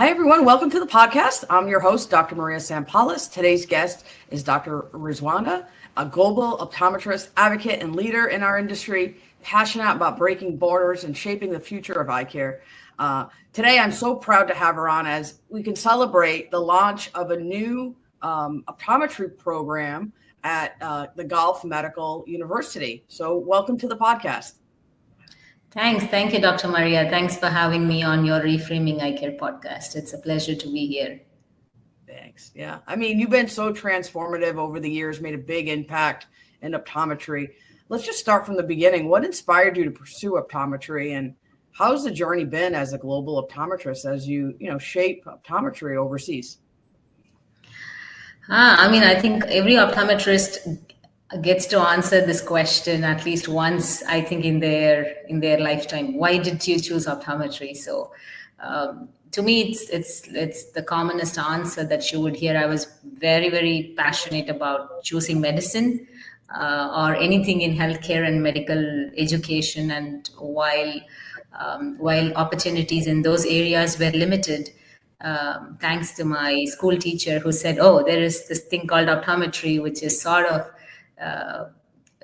Hi, everyone. Welcome to the podcast. I'm your host, Dr. Maria Sampoulos. Today's guest is Dr. Rizwanda, a global optometrist, advocate, and leader in our industry, passionate about breaking borders and shaping the future of eye care. Today, I'm so proud to have her on as we can celebrate the launch of a new optometry program at the Gulf Medical University. So welcome to the podcast. Thanks. Thank you, Dr. Maria. Thanks for having me on your Reframing Eye Care podcast. It's a pleasure to be here. Thanks. Yeah. I mean, you've been so transformative over the years, made a big impact in optometry. Let's just start from the beginning. What inspired you to pursue optometry, and how's the journey been as a global optometrist as you shape optometry overseas? I think every optometrist gets to answer this question at least once, I think, in their lifetime. Why did you choose optometry? So to me, it's the commonest answer that you would hear. I was very, very passionate about choosing medicine or anything in healthcare and medical education. And while opportunities in those areas were limited, thanks to my school teacher who said, oh, there is this thing called optometry, which is sort of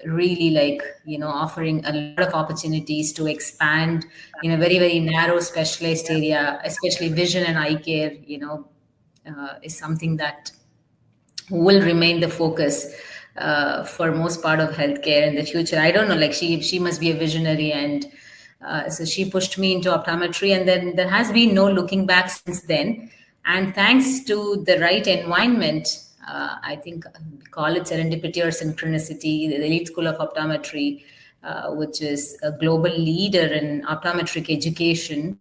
really offering a lot of opportunities to expand in a very, very narrow specialized area, especially vision and eye care, is something that will remain the focus for most part of healthcare in the future. I don't know, she must be a visionary, and so she pushed me into optometry, and then there has been no looking back since then. And thanks to the right environment, I think we call it serendipity or synchronicity, the Elite School of Optometry, which is a global leader in optometric education.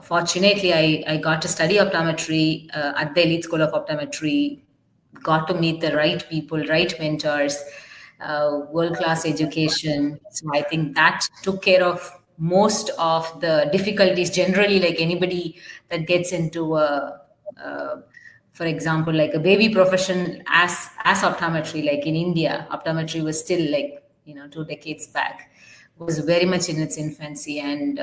Fortunately, I got to study optometry at the Elite School of Optometry, got to meet the right people, right mentors, world-class education. So I think that took care of most of the difficulties generally, like anybody that gets into for example, like a baby profession as optometry, like in India, optometry was still 2 decades back, was very much in its infancy. And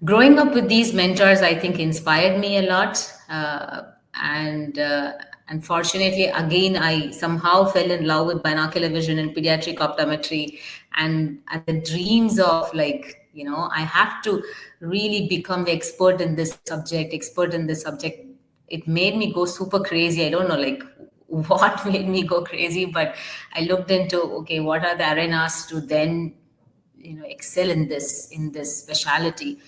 growing up with these mentors, I think, inspired me a lot. And unfortunately, again, I somehow fell in love with binocular vision and pediatric optometry, and the dreams of I have to really become the expert in this subject. It made me go super crazy. I don't know what made me go crazy, but I looked into, okay, what are the arenas to then excel in this specialty.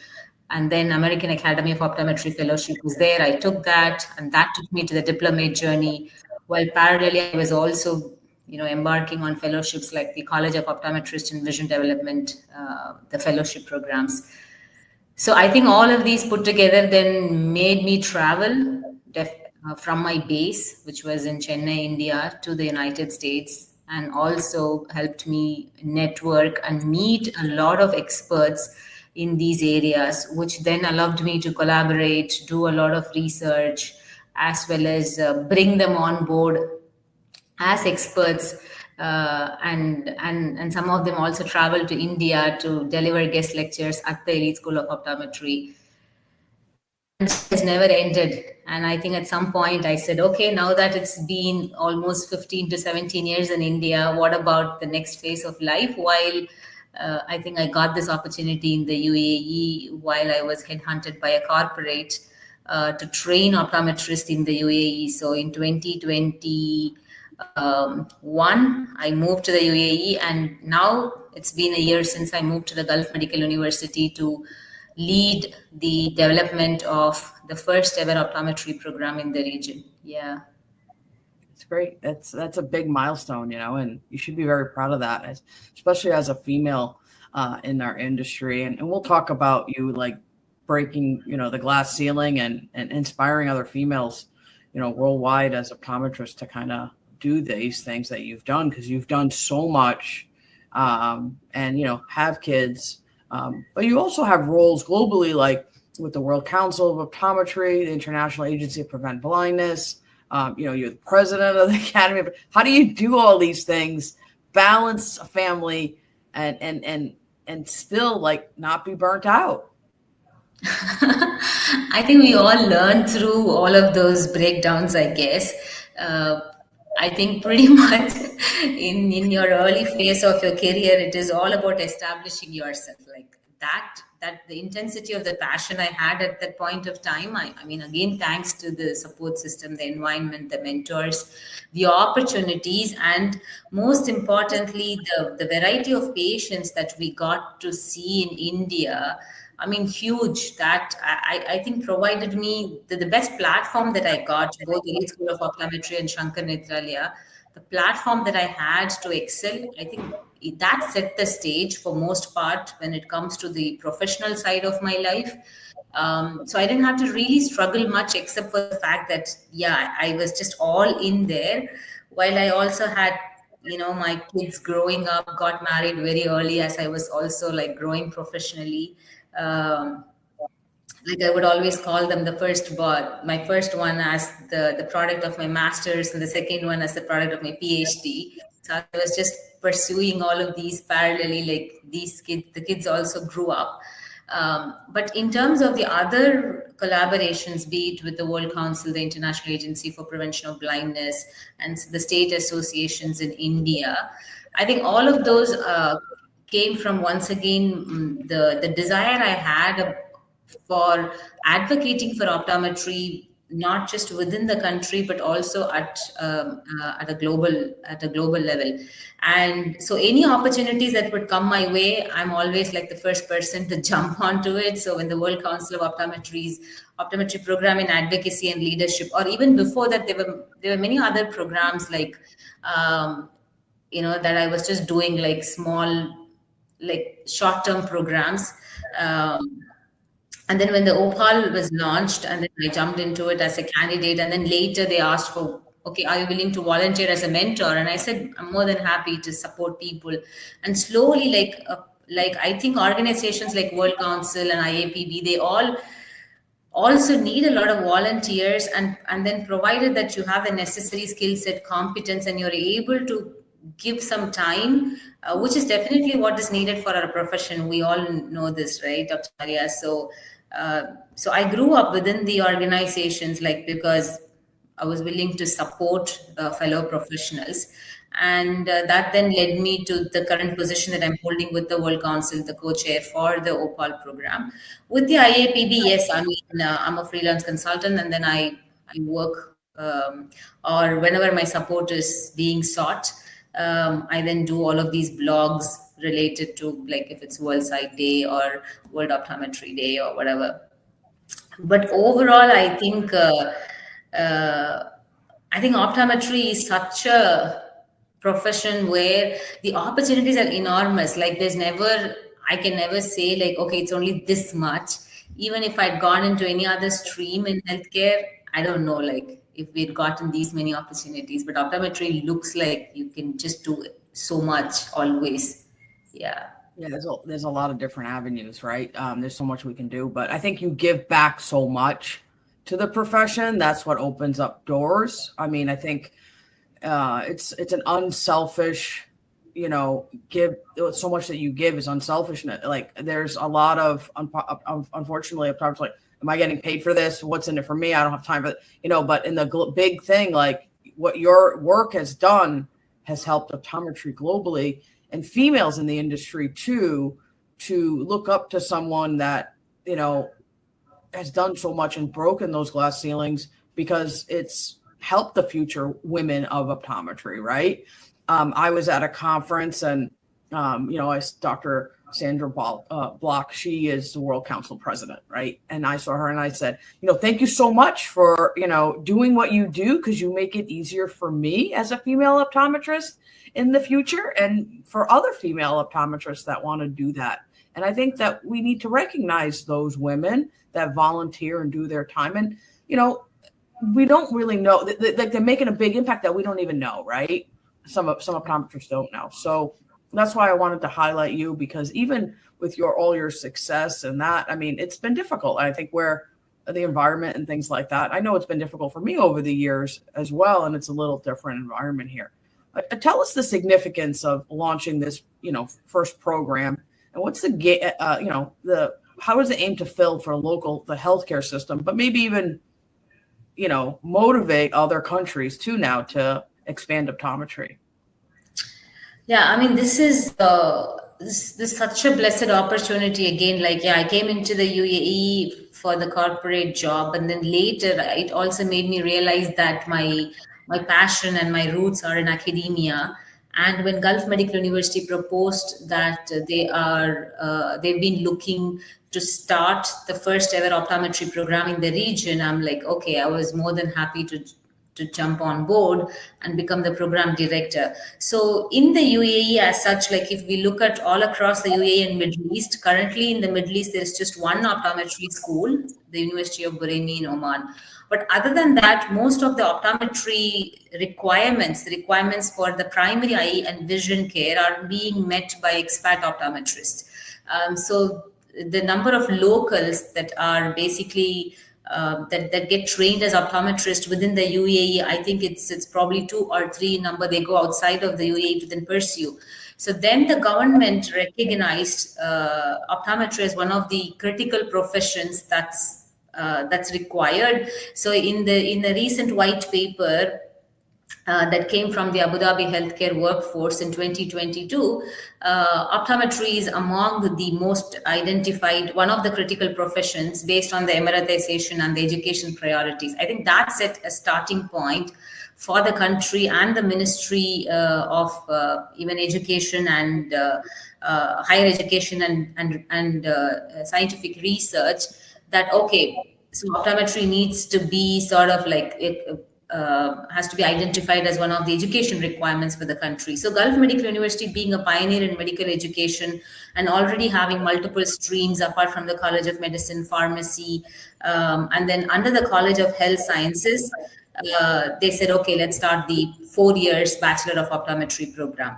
And then American Academy of Optometry Fellowship was there. I took that, and that took me to the diplomate journey. While parallelly, I was also embarking on fellowships like the College of Optometrist and Vision Development, the fellowship programs. So I think all of these put together then made me travel from my base, which was in Chennai, India, to the United States, and also helped me network and meet a lot of experts in these areas, which then allowed me to collaborate, do a lot of research, as well as bring them on board as experts. And some of them also traveled to India to deliver guest lectures at the Elite School of Optometry. And it's never ended. And I think at some point I said, okay, now that it's been almost 15 to 17 years in India, what about the next phase of life? While I think I got this opportunity in the UAE while I was headhunted by a corporate to train optometrists in the UAE. So in 2021, I moved to the UAE, and now it's been a year since I moved to the Gulf Medical University to lead the development of the first ever optometry program in the region. Yeah. It's great. That's a big milestone, and you should be very proud of that, especially as a female in our industry. And we'll talk about you breaking, the glass ceiling and inspiring other females, worldwide as optometrists to kind of do these things that you've done, because you've done so much and, have kids. But you also have roles globally, like with the World Council of Optometry, the International Agency to Prevent Blindness. You're the president of the Academy. How do you do all these things, balance a family, and still not be burnt out? I think we all learn through all of those breakdowns, I guess. Uh, I think pretty much in your early phase of your career, it is all about establishing yourself. Like that the intensity of the passion I had at that point of time. I mean, again, thanks to the support system, the environment, the mentors, the opportunities, and most importantly, the variety of patients that we got to see in India. I mean, huge. That I think provided me the best platform that I got, both Elite School of Optometry and Shankar Netralaya, the platform that I had to excel. I think that set the stage for most part when it comes to the professional side of my life. So I didn't have to really struggle much, except for the fact that, yeah, I was just all in there. While I also had, my kids growing up, got married very early as I was also like growing professionally. Um, like I would always call them the first bot, my first one as the product of my master's, and the second one as the product of my PhD. So I was just pursuing all of these parallelly, like these kids, the kids also grew up. But in terms of the other collaborations, be it with the World Council, the International Agency for Prevention of Blindness, and the state associations in India, I think all of those came from, once again, the desire I had for advocating for optometry, not just within the country but also at a global level. And so any opportunities that would come my way, I'm always like the first person to jump onto it. So when the World Council of Optometry's optometry program in advocacy and leadership, or even before that, there were many other programs like that I was just doing, like small, like short-term programs. um, and then when the Opal was launched, and then I jumped into it as a candidate, and then later they asked for, okay, are you willing to volunteer as a mentor? And I said, I'm more than happy to support people. And slowly, like I think organizations like World Council and IAPB, they all also need a lot of volunteers, and then provided that you have the necessary skill set, competence, and you're able to give some time, which is definitely what is needed for our profession. We all know this, right, Dr. Maria? So I grew up within the organizations, like, because I was willing to support fellow professionals. And that then led me to the current position that I'm holding with the World Council, the co-chair for the OPAL program. With the IAPB, yes, I mean, I'm a freelance consultant, and then I work, or whenever my support is being sought, I then do all of these blogs related to, like, if it's World Sight Day or World Optometry Day or whatever. But overall, uh, I think optometry is such a profession where the opportunities are enormous. Like, I can never say, like, okay, it's only this much. Even if I'd gone into any other stream in healthcare, I don't know, like, if we'd gotten these many opportunities. But optometry looks like you can just do so much always. Yeah. Yeah, there's a lot of different avenues, right? There's so much we can do, but I think you give back so much to the profession. That's what opens up doors. I mean, I think it's an unselfish, give. So much that you give is unselfishness. Like, there's a lot of unfortunately, sometimes, like, am I getting paid for this? What's in it for me? I don't have time for it. But in the big thing, like what your work has done has helped optometry globally, and females in the industry too, to look up to someone that has done so much and broken those glass ceilings, because it's helped the future women of optometry, right? I was at a conference, and Dr. Sandra Block, she is the World Council president, right? And I saw her and I said, thank you so much for, doing what you do, because you make it easier for me as a female optometrist in the future, and for other female optometrists that want to do that. And I think that we need to recognize those women that volunteer and do their time. And, we don't really know, like, they're making a big impact that we don't even know, right? Some optometrists don't know. So that's why I wanted to highlight you, because even with all your success and that, I mean, it's been difficult. I think where the environment and things like that, I know it's been difficult for me over the years as well. And it's a little different environment here. Tell us the significance of launching this, first program, and what's the how is it aimed to fill for the healthcare system, but maybe even, motivate other countries too now to expand optometry? Yeah, I mean, this such a blessed opportunity again. Like, yeah, I came into the UAE for the corporate job, and then later it also made me realize that my passion and my roots are in academia. And when Gulf Medical University proposed that they've been looking to start the first ever optometry program in the region, I'm like, okay, I was more than happy to jump on board and become the program director. So in the UAE as such, like if we look at all across the UAE and Middle East, currently in the Middle East, there is just one optometry school, the University of Buraimi in Oman. But other than that, most of the optometry requirements, the requirements for the primary eye and vision care are being met by expat optometrists. So the number of locals that are basically that get trained as optometrists within the UAE, I think it's probably 2 or 3 number. They go outside of the UAE to then pursue. So then the government recognized optometry as one of the critical professions that's required. So in the recent white paper that came from the Abu Dhabi healthcare workforce in 2022, optometry is among the most identified, one of the critical professions based on the Emiratization and the education priorities. I think that set a starting point for the country and the Ministry of even Education and higher education and scientific research, that okay, so optometry needs to be sort of like has to be identified as one of the education requirements for the country. So Gulf Medical University, being a pioneer in medical education and already having multiple streams apart from the College of Medicine, Pharmacy, and then under the College of Health Sciences, they said, okay, let's start the 4 years Bachelor of Optometry program.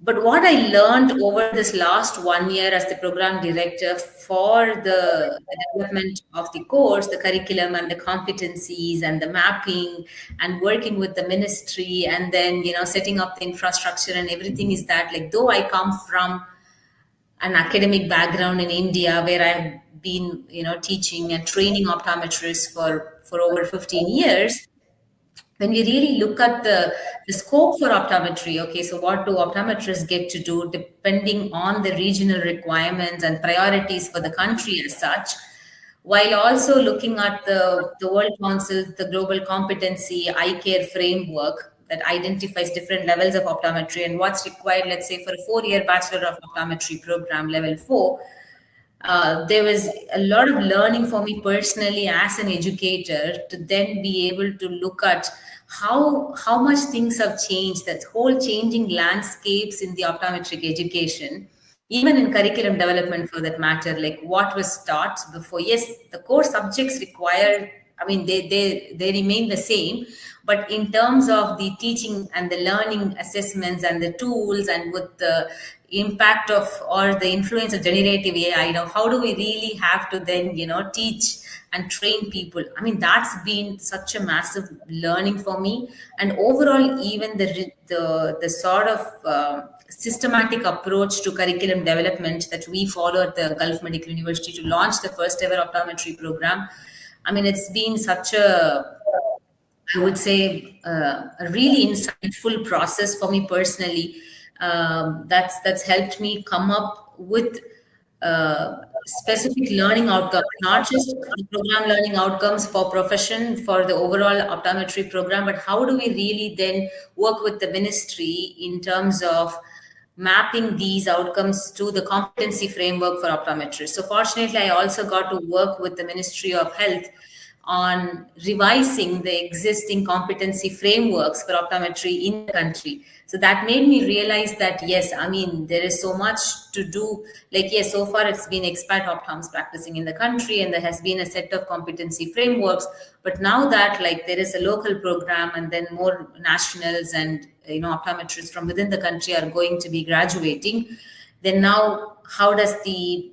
But what I learned over this last 1 year as the program director for the development of the course, the curriculum and the competencies and the mapping and working with the ministry and then, setting up the infrastructure and everything is that, like, though I come from an academic background in India where I've been, teaching and training optometrists for over 15 years, when we really look at the scope for optometry, okay, so what do optometrists get to do depending on the regional requirements and priorities for the country as such, while also looking at the World Council, the Global Competency Eye Care Framework that identifies different levels of optometry and what's required, let's say, for a 4-year Bachelor of Optometry program, level 4. There was a lot of learning for me personally as an educator to then be able to look at how much things have changed, that whole changing landscapes in the optometric education, even in curriculum development for that matter, like what was taught before. Yes, the core subjects required, I mean, they remain the same, but in terms of the teaching and the learning assessments and the tools and with the impact of or the influence of generative AI, how do we really have to then, teach and train people? I mean, that's been such a massive learning for me. And overall, even the sort of systematic approach to curriculum development that we follow at the Gulf Medical University to launch the first ever optometry program, I mean, it's been such I would say, a really insightful process for me personally. That's helped me come up with specific learning outcomes, not just program learning outcomes for profession, for the overall optometry program, but how do we really then work with the ministry in terms of mapping these outcomes to the competency framework for optometrists. So fortunately, I also got to work with the Ministry of Health on revising the existing competency frameworks for optometry in the country. So that made me realize that, yes, I mean, there is so much to do. Like, yes, so far it's been expat optoms practicing in the country and there has been a set of competency frameworks. But now that, like, there is a local program and then more nationals and, optometrists from within the country are going to be graduating, then now how does the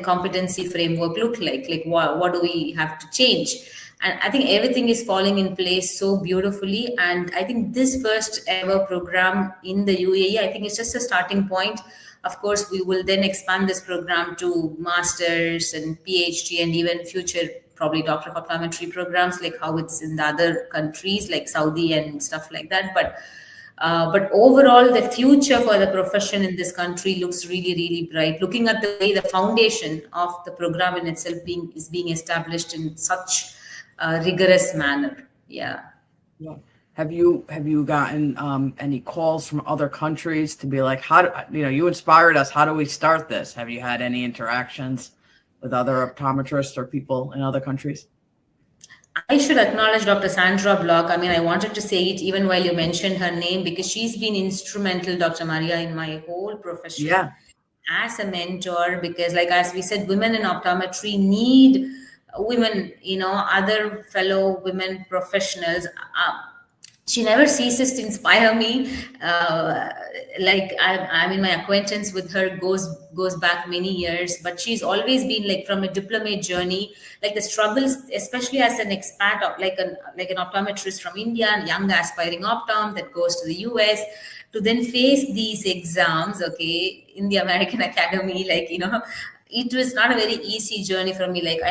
competency framework look like? Like, what do we have to change? And I think everything is falling in place so beautifully. And I think this first ever program in the UAE, I think it's just a starting point. Of course, we will then expand this program to masters and PhD and even future probably doctor of optometry programs, like how it's in the other countries like Saudi and stuff like that. But overall, the future for the profession in this country looks really, really bright. Looking at the way the foundation of the program in itself is being established in such a rigorous manner. Yeah. Yeah. Have you gotten any calls from other countries to be like, how do you inspired us? How do we start this? Have you had any interactions with other optometrists or people in other countries? I should acknowledge Dr. Sandra Block. I mean, I wanted to say it even while you mentioned her name, because she's been instrumental, Dr. Maria, in my whole profession. Yeah. As a mentor, because like as we said, women in optometry need women, other fellow women professionals. She never ceases to inspire me. I mean, my acquaintance with her goes back many years, but she's always been like from a diplomate journey, like the struggles, especially as an expat, like an optometrist from India, and young aspiring optom that goes to the US to then face these exams, okay, in the American Academy, it was not a very easy journey for me. Like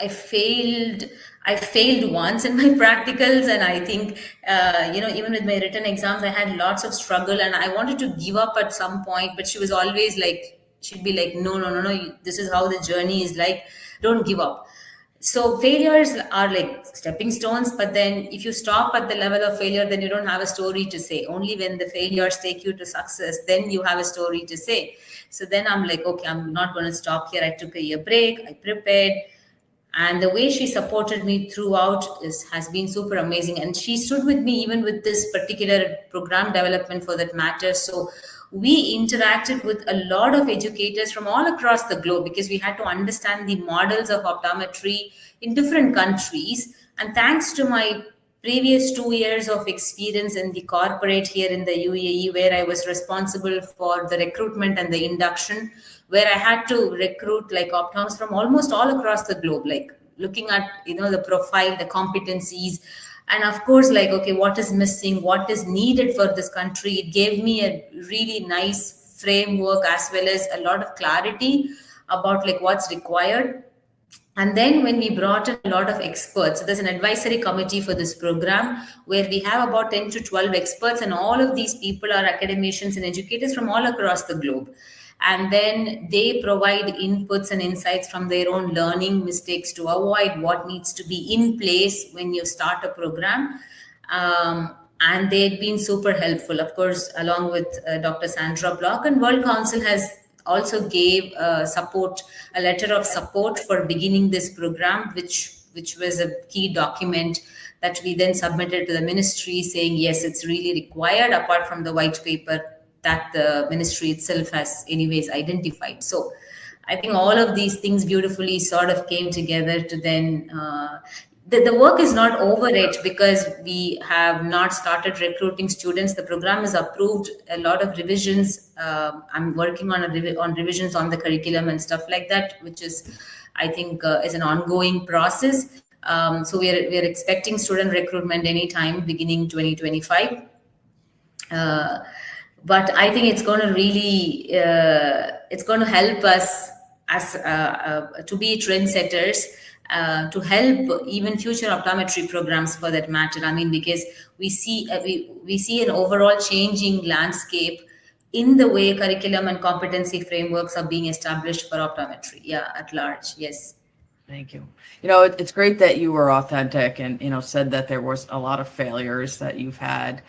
I failed once in my practicals, and I think even with my written exams I had lots of struggle, and I wanted to give up at some point, but she was always like, she'd be like, no, this is how the journey is, like, don't give up. So failures are like stepping stones, but then if you stop at the level of failure, then you don't have a story to say. Only when the failures take you to success, then you have a story to say. So then I'm like, okay, I'm not going to stop here. I took a year break, I prepared, and the way she supported me throughout has been super amazing. And she stood with me even with this particular program development, for that matter. So we interacted with a lot of educators from all across the globe, because we had to understand the models of optometry in different countries. And thanks to my previous 2 years of experience in the corporate here in the UAE, where I was responsible for the recruitment and the induction, where I had to recruit like optoms from almost all across the globe, like looking at, the profile, the competencies, and of course, like, okay, what is missing, what is needed for this country. It gave me a really nice framework, as well as a lot of clarity about like what's required. And then when we brought in a lot of experts, there's an advisory committee for this program where we have about 10 to 12 experts, and all of these people are academicians and educators from all across the globe. And then they provide inputs and insights from their own learning mistakes to avoid, what needs to be in place when you start a program. And they've been super helpful, of course, along with Dr. Sandra Block. And World Council has also gave a letter of support for beginning this program, which was a key document that we then submitted to the ministry, saying yes, it's really required, apart from the white paper that the ministry itself has anyways identified. So I think all of these things beautifully sort of came together to then the work is not over yet, because we have not started recruiting students. The program is approved, a lot of revisions. I'm working on revisions on the curriculum and stuff like that, which is, I think, is an ongoing process. So we are expecting student recruitment anytime beginning 2025. But I think it's going to really it's going to help us as to be trendsetters, to help even future optometry programs, for that matter. I mean, because we see an overall changing landscape in the way curriculum and competency frameworks are being established for optometry, at large. Yes. Thank you. It's great that you were authentic and said that there was a lot of failures that you've had.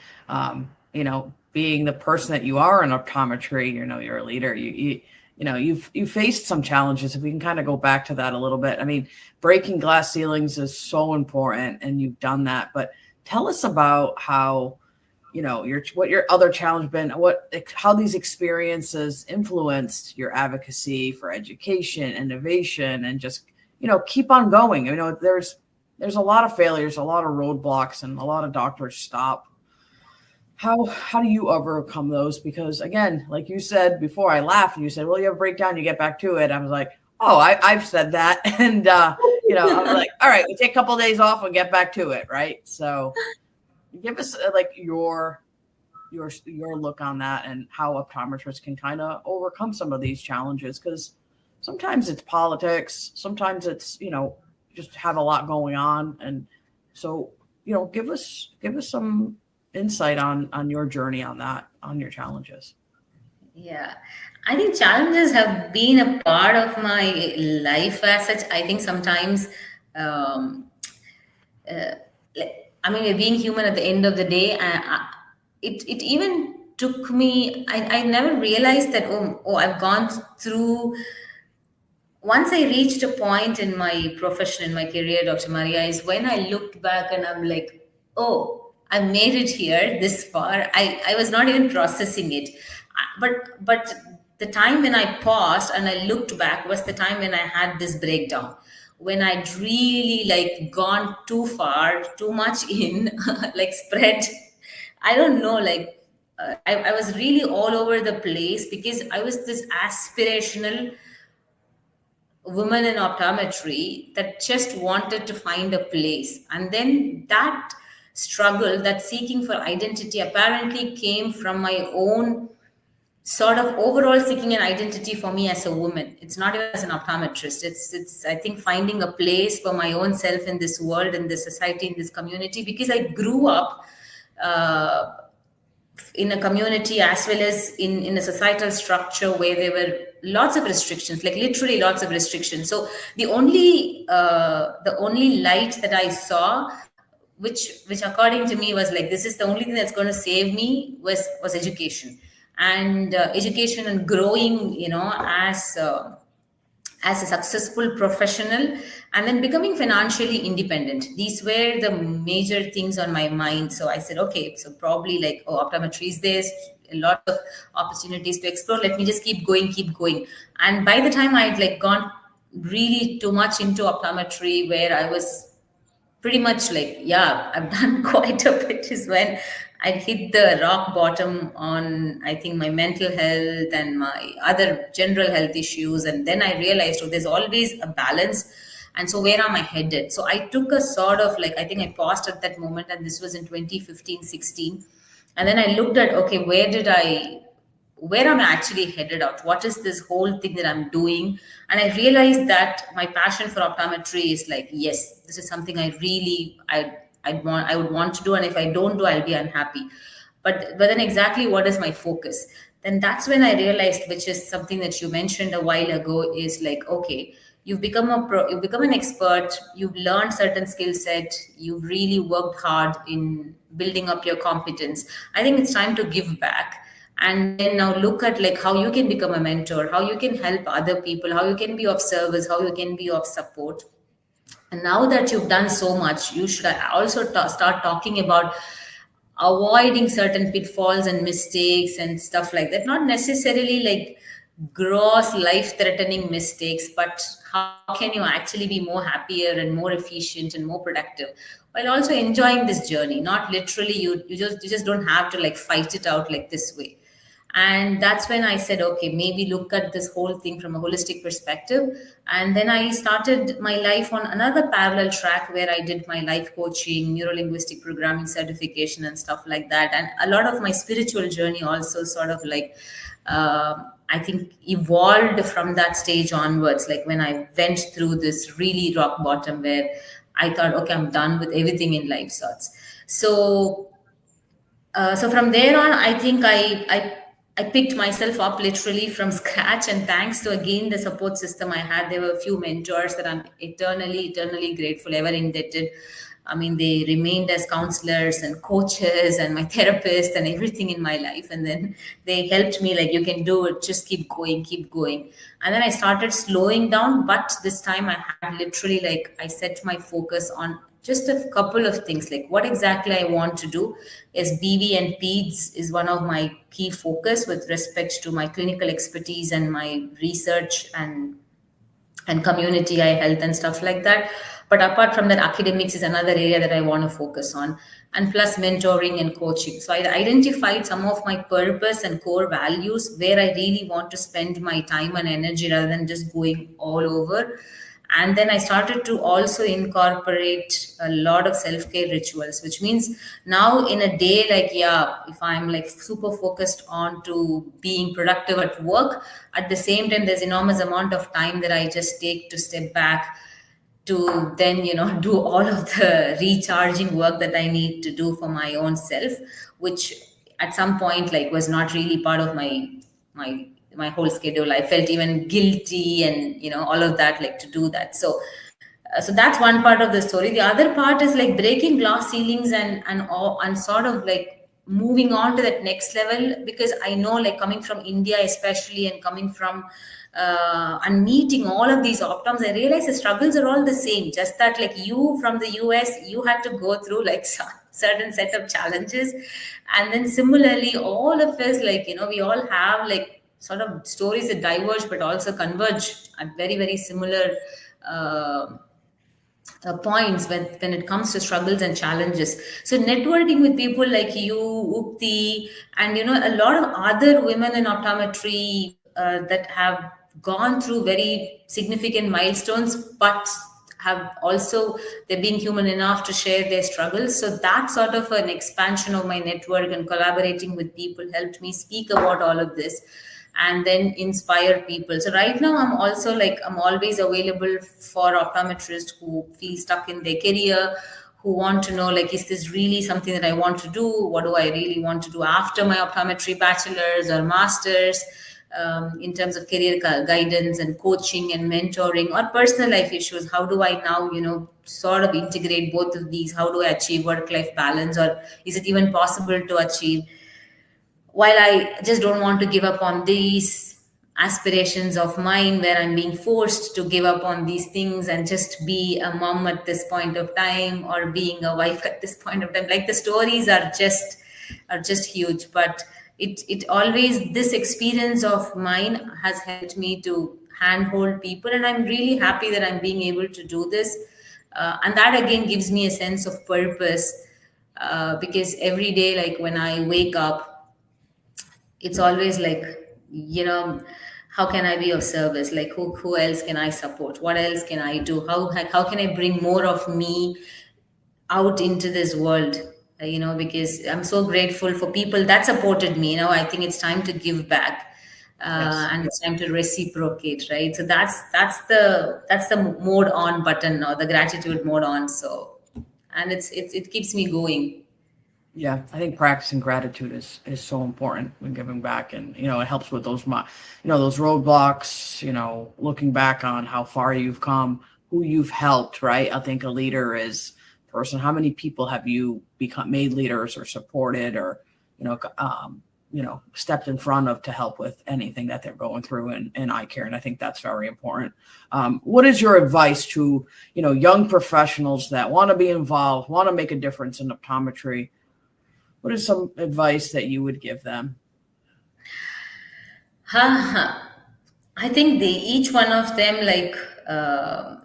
Being the person that you are in optometry, you're a leader. You've faced some challenges. If we can kind of go back to that a little bit. I mean, breaking glass ceilings is so important, and you've done that. But tell us about how, what your other challenge been, how these experiences influenced your advocacy for education, innovation, and just keep on going. There's a lot of failures, a lot of roadblocks, and a lot of doctors stop. How do you overcome those? Because again, like you said before, I laughed and you said, well, you have a breakdown, you get back to it. I was like, oh, I've said that. And, I was like, all right, we take a couple of days off and get back to it. Right. So give us like your your look on that and how optometrists can kind of overcome some of these challenges, because sometimes it's politics, sometimes it's just have a lot going on, and so give us some insight on your journey on that, on your challenges. Yeah, I think challenges have been a part of my life as such. I think sometimes, um, I mean, we're being human at the end of the day. It even took me. I never realized that. Oh, I've gone through. Once I reached a point in my profession, in my career, Dr. Maria, is when I looked back and I'm like, oh, I made it here this far. I was not even processing it. But the time when I paused and I looked back was the time when I had this breakdown. When I'd really like gone too far, too much in, like spread. I don't know, like I was really all over the place because I was this aspirational women in optometry that just wanted to find a place. And then that struggle, that seeking for identity, apparently came from my own sort of overall seeking an identity for me as a woman. It's not even as an optometrist. It's I think finding a place for my own self in this world, in this society, in this community, because I grew up uh, in a community as well as in a societal structure where there were lots of restrictions, like literally lots of restrictions. So the only light that I saw, which according to me was like, this is the only thing that's going to save me, was education. And education and growing, as a successful professional, and then becoming financially independent. These were the major things on my mind. So I said, okay, so probably like, oh, optometry is there's a lot of opportunities to explore. Let me just keep going, keep going. And by the time I'd like gone really too much into optometry, where I was pretty much like, yeah, I've done quite a bit, is when I hit the rock bottom on, I think, my mental health and my other general health issues. And then I realized, oh, there's always a balance. And so where am I headed? So I took a sort of like, I think I paused at that moment, and this was in 2015-16. And then I looked at, okay, where am I actually headed out? What is this whole thing that I'm doing? And I realized that my passion for optometry is like, yes, this is something I really, I would want to do. And if I don't do, I'll be unhappy. But then exactly what is my focus? Then that's when I realized, which is something that you mentioned a while ago, is like, okay, you've become an expert, you've learned certain skill set, you've really worked hard in building up your competence. I think it's time to give back. And then now look at like how you can become a mentor, how you can help other people, how you can be of service, how you can be of support. And now that you've done so much, you should also start talking about avoiding certain pitfalls and mistakes and stuff like that. Not necessarily like gross life threatening mistakes, but how can you actually be more happier and more efficient and more productive while also enjoying this journey. Not literally, you just don't have to like fight it out like this way. And that's when I said, okay, maybe look at this whole thing from a holistic perspective. And then I started my life on another parallel track where I did my life coaching, neuro linguistic programming certification, and stuff like that. And a lot of my spiritual journey also sort of like, I think, evolved from that stage onwards. Like when I went through this really rock bottom where I thought, okay, I'm done with everything in life sorts. So from there on, I think I picked myself up literally from scratch, and thanks to again the support system I had, there were a few mentors that I'm eternally grateful, ever indebted. I mean, they remained as counselors and coaches and my therapist and everything in my life. And then they helped me like, you can do it, just keep going, keep going. And then I started slowing down, but this time I had literally like, I set my focus on just a couple of things, like what exactly I want to do. Is BV and PEDS is one of my key focus with respect to my clinical expertise and my research and community eye health and stuff like that. But apart from that, academics is another area that I want to focus on, and plus mentoring and coaching. So I identified some of my purpose and core values where I really want to spend my time and energy rather than just going all over. And then I started to also incorporate a lot of self-care rituals, which means now in a day, like, yeah, if I'm like super focused on to being productive at work, at the same time there's enormous amount of time that I just take to step back to then do all of the recharging work that I need to do for my own self, which at some point like was not really part of my my whole schedule. I felt even guilty and all of that, like to do that. So that's one part of the story. The other part is like breaking glass ceilings and sort of like moving on to that next level, because I know, like, coming from India especially, and coming from and meeting all of these optoms, I realize the struggles are all the same, just that like you from the US, you had to go through like certain set of challenges, and then similarly all of us, like, we all have like sort of stories that diverge but also converge at very very similar uh, points when it comes to struggles and challenges. So networking with people like you, Upti, and a lot of other women in optometry that have gone through very significant milestones, but have also, they're being human enough to share their struggles. So that sort of an expansion of my network and collaborating with people helped me speak about all of this and then inspire people. So right now I'm also like, I'm always available for optometrists who feel stuck in their career, who want to know, like, is this really something that I want to do? What do I really want to do after my optometry bachelor's or master's? In terms of career guidance and coaching and mentoring, or personal life issues, how do I now sort of integrate both of these? How do I achieve work life balance, or is it even possible to achieve while I just don't want to give up on these aspirations of mine, where I'm being forced to give up on these things and just be a mom at this point of time, or being a wife at this point of time. Like, the stories are just huge, but it always, this experience of mine has helped me to handhold people, and I'm really happy that I'm being able to do this, and that again gives me a sense of purpose, because every day, like when I wake up, it's always like, how can I be of service? Like, who else can I support? What else can I do? How can I bring more of me out into this world? Because I'm so grateful for people that supported me. I think it's time to give back, Yes. and it's time to reciprocate, right? So that's the mode on button, or the gratitude mode on. So, and it keeps me going. Yeah, I think practicing gratitude is so important when giving back, and it helps with those roadblocks. Looking back on how far you've come, who you've helped. Right, I think a leader is a person. How many people have you made leaders or supported, or stepped in front of to help with anything that they're going through in eye care, and I think that's very important. What is your advice to young professionals that want to be involved, want to make a difference in optometry? What is some advice that you would give them? I think each one of them, like, uh,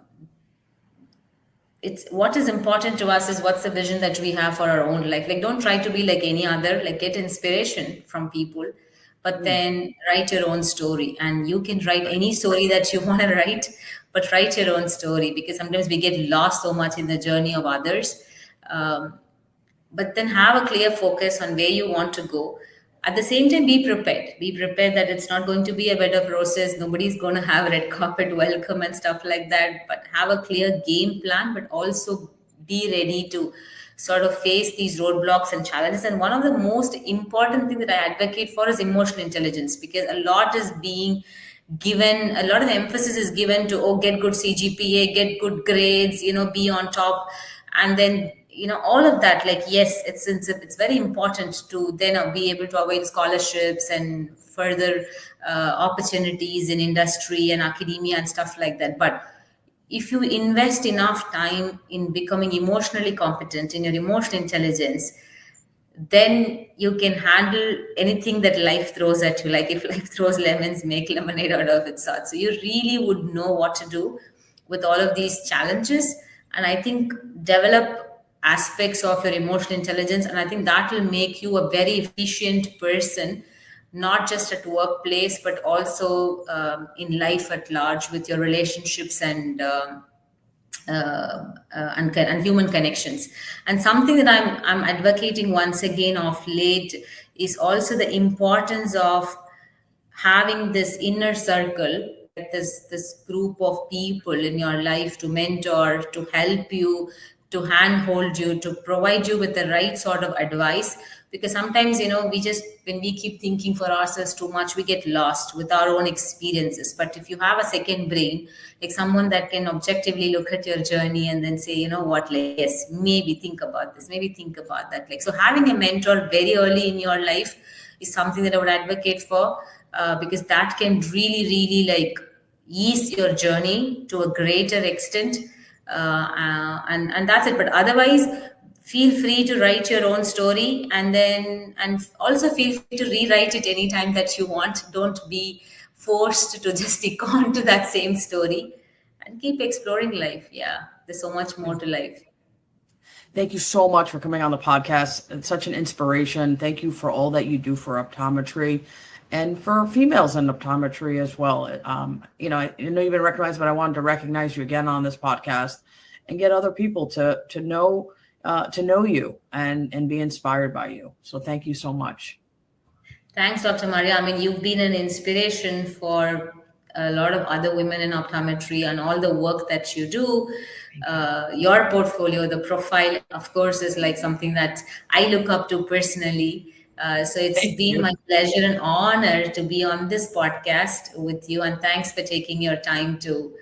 it's what is important to us is what's the vision that we have for our own life. Like, don't try to be like any other. Like, get inspiration from people, but Mm, then write your own story. And you can write right. any story that you want to write, but write your own story, because sometimes we get lost so much in the journey of others. But then have a clear focus on where you want to go. At the same time, be prepared that it's not going to be a bed of roses. Nobody's going to have a red carpet welcome and stuff like that, but have a clear game plan, but also be ready to sort of face these roadblocks and challenges. And one of the most important things that I advocate for is emotional intelligence, because a lot of the emphasis is given to, oh, get good CGPA, get good grades, be on top. And then all of that, like, yes, it's very important to then be able to avoid scholarships and further opportunities in industry and academia and stuff like that. But if you invest enough time in becoming emotionally competent in your emotional intelligence, then you can handle anything that life throws at you. Like, if life throws lemons, make lemonade out of its sort. So you really would know what to do with all of these challenges. And I think develop aspects of your emotional intelligence. And I think that will make you a very efficient person, not just at workplace, but also in life at large with your relationships and human connections. And something that I'm advocating once again of late is also the importance of having this inner circle, like this group of people in your life to mentor, to help you, to handhold you, to provide you with the right sort of advice. Because sometimes, we just, when we keep thinking for ourselves too much, we get lost with our own experiences. But if you have a second brain, like someone that can objectively look at your journey and then say, you know what, like, yes, maybe think about this, maybe think about that. Like, so having a mentor very early in your life is something that I would advocate for, because that can really, really like ease your journey to a greater extent. And that's it. But otherwise, feel free to write your own story, and also feel free to rewrite it anytime that you want. Don't be forced to just stick on to that same story, and keep exploring life. Yeah, there's so much more to life. Thank you so much for coming on the podcast. It's such an inspiration. Thank you for all that you do for optometry and for females in optometry as well. I know you've been recognized, but I wanted to recognize you again on this podcast and get other people to know you and be inspired by you. So thank you so much. Thanks, Dr. Maria. I mean, you've been an inspiration for a lot of other women in optometry and all the work that you do. Your portfolio, the profile, of course, is like something that I look up to personally. So it's Thank been you. my pleasure and honor to be on this podcast with you. And thanks for taking your time to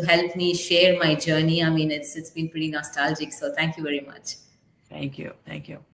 help me share my journey. I mean, it's been pretty nostalgic. So thank you very much. Thank you. Thank you.